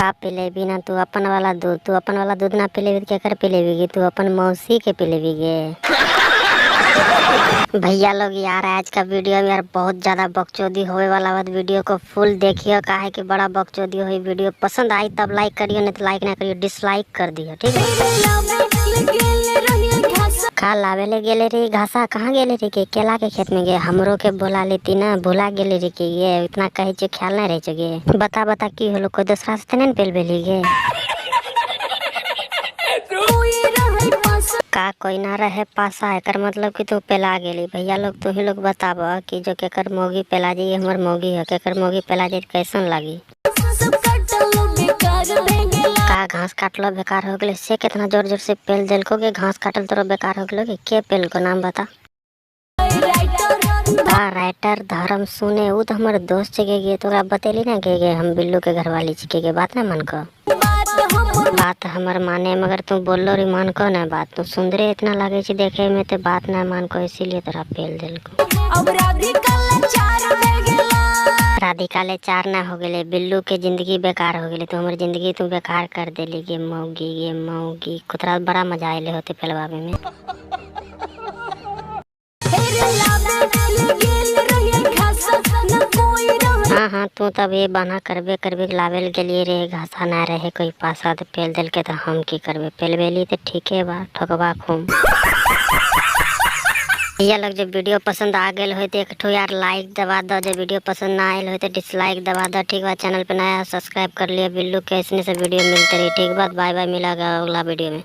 का पिलेबी ना तू अपन वाला दूध? तू अपन वाला दूध ना पिलेबी तो केकर पिलेबी? तू अपन मौसी के पिलेबी गे। भैया लोग यार आज का वीडियो में यार बहुत ज्यादा बकचोदी होने वाला है। वीडियो को फुल देखियो, काहे कि बड़ा बकचोदी हुई। वीडियो पसंद आई तब लाइक करियो, नहीं तो लाइक ना करियो, डिसलाइक कर दियो, ठीक है। का लावे ले गेले रे घासा? कहाँ गेले रे? के केला के खेत में गे। हमरो के बोला लेती ना, भुला गेले रे के ये इतना कहे छे, ख्याल नहीं रहे छे गे। बता बता की होलो? कोई दूसरा से नहीं पेल बेली गे? का कोई ना रहे पासा? एकर मतलब कि तू पेला गेली। भैया लोग तू ही लोग बताब कि जो केकर मोगी पेला जाइए हमर मोगी है, केकर मोगी पेला जाए कैसन लगी? का घास काटलो बेकार हो गए से? कितना जोर जोर से पेल दिल को घास काटल तोरो बेकार हो गलो के पेल को? नाम बता। राइटर धर्म सुने वो तो हमारे दोस्त गे तोरा बतेली ना गे हम बिल्लू के घर वाली छिके गे। बात ना मन को बात हमर माने, मगर तू बोलो रे मान को ना बात। तू सुंदरे इतना लगे छी देखे में तो बात ना मान को, इसीलिए तोरा पेल दिल को। राधिका ले 4 ना हो गए। बिल्लू के जिंदगी बेकार हो गई। तू हमारी जिंदगी तू बेकार कर देली गे मौगी, गे मौगी। कुतरा बड़ा मजा आये होते पेलवावे में। हाँ हाँ तू तब ये बना करबे करबे लावेल के लिए रे घासा ना रहे कोई पासा तो पेल दिल के तो हम की करबे? पेलवेली तो ठीक है बा ठोकबा खूम। ये लोग जब वीडियो पसंद आ गए हो तो एक ठो यार लाइक दबा दो, जब वीडियो पसंद ना आये हो तो डिसलाइक दबा दो, ठीक बा। चैनल पे नया सब्सक्राइब कर लिया। बिल्लू के ऐसे से वीडियो मिलते रही, ठीक बात। बाय बाय, मिला अगला वीडियो में।